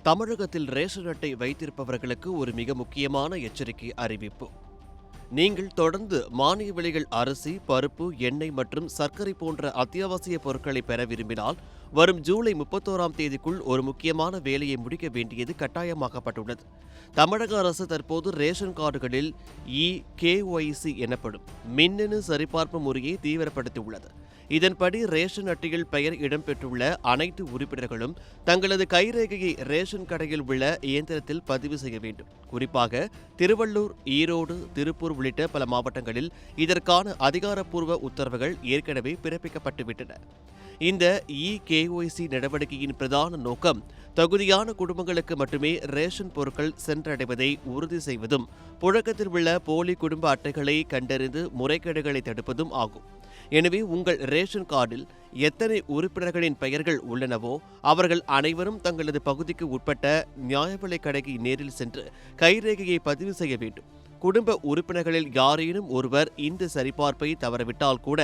தமிழகத்தில் ரேஷன் அட்டை வைத்திருப்பவர்களுக்கு ஒரு மிக முக்கியமான எச்சரிக்கை அறிவிப்பு. நீங்கள் தொடர்ந்து மானிய விலைகள் அரிசி, பருப்பு, எண்ணெய் மற்றும் சர்க்கரை போன்ற அத்தியாவசிய பொருட்களை பெற விரும்பினால் வரும் ஜூலை 31ஆம் தேதிக்குள் ஒரு முக்கியமான வேலையை முடிக்க வேண்டியது கட்டாயமாக்கப்பட்டுள்ளது. தமிழக அரசு தற்போது ரேஷன் கார்டுகளில் KYC எனப்படும் மின்னணு சரிபார்ப்பு முறையை தீவிரப்படுத்தியுள்ளது. இதன்படி ரேஷன் அட்டையில் பெயர் இடம்பெற்றுள்ள அனைத்து உறுப்பினர்களும் தங்களது கைரேகையை ரேஷன் கடையில் உள்ள இயந்திரத்தில் பதிவு செய்ய வேண்டும். குறிப்பாக திருவள்ளூர், ஈரோடு, திருப்பூர் உள்ளிட்ட பல மாவட்டங்களில் இதற்கான அதிகாரப்பூர்வ உத்தரவுகள் ஏற்கனவே பிறப்பிக்கப்பட்டுவிட்டன. இந்த KYC நடவடிக்கையின் பிரதான நோக்கம் தகுதியான குடும்பங்களுக்கு மட்டுமே ரேஷன் பொருட்கள் சென்றடைவதை உறுதி செய்வதும், புழக்கத்தில் உள்ள போலி குடும்ப அட்டைகளை கண்டறிந்து முறைகேடுகளை தடுப்பதும் ஆகும். எனவே உங்கள் ரேஷன் கார்டில் எத்தனை உறுப்பினர்களின் பெயர்கள் உள்ளனவோ அவர்கள் அனைவரும் தங்களது பகுதிக்கு உட்பட்ட நியாய விலைக் கடைக்கு நேரில் சென்று கைரேகையை பதிவு செய்ய வேண்டும். குடும்ப உறுப்பினர்களில் யாரேனும் ஒருவர் இந்த சரிபார்ப்பை தவறவிட்டால் கூட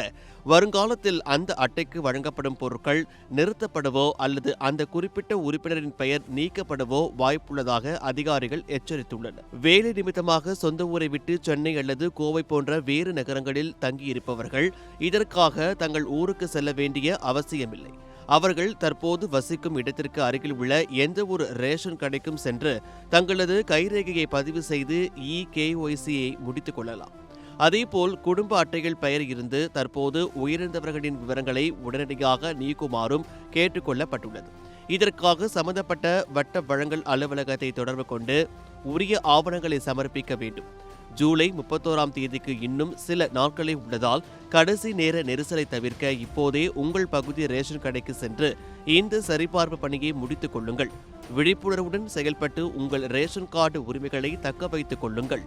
வருங்காலத்தில் அந்த அட்டைக்கு வழங்கப்படும் பொருட்கள் நிறுத்தப்படவோ அல்லது அந்த குறிப்பிட்ட உறுப்பினரின் பெயர் நீக்கப்படவோ வாய்ப்புள்ளதாக அதிகாரிகள் எச்சரித்துள்ளனர். வேலை நிமித்தமாக சொந்த ஊரை விட்டு சென்னை அல்லது கோவை போன்ற வேறு நகரங்களில் தங்கியிருப்பவர்கள் இதற்காக தங்கள் ஊருக்கு செல்ல வேண்டிய அவசியமில்லை. அவர்கள் தற்போது வசிக்கும் இடத்திற்கு அருகில் உள்ள எந்த ஒரு ரேஷன் கடைக்கும் சென்று தங்களது கைரேகையை பதிவு செய்து KYCயை முடித்துக் கொள்ளலாம். அதேபோல் குடும்ப அட்டைகள் பெயர் இருந்து தற்போது உயிரிழந்தவர்களின் விவரங்களை உடனடியாக நீக்குமாறும் கேட்டுக் கொள்ளப்பட்டுள்ளது. இதற்காக சம்பந்தப்பட்ட வட்ட வழங்கல் அலுவலகத்தை தொடர்பு கொண்டு உரிய ஆவணங்களை சமர்ப்பிக்க வேண்டும். ஜூலை 31ஆம் தேதிக்கு இன்னும் சில நாட்களே உள்ளதால் கடைசி நேர நெரிசலை தவிர்க்க இப்போதே உங்கள் பகுதி ரேஷன் கடைக்கு சென்று இந்த சரிபார்ப்பு பணியை முடித்துக் கொள்ளுங்கள். விழிப்புணர்வுடன் செயல்பட்டு உங்கள் ரேஷன் கார்டு உரிமைகளை தக்க வைத்துக் கொள்ளுங்கள்.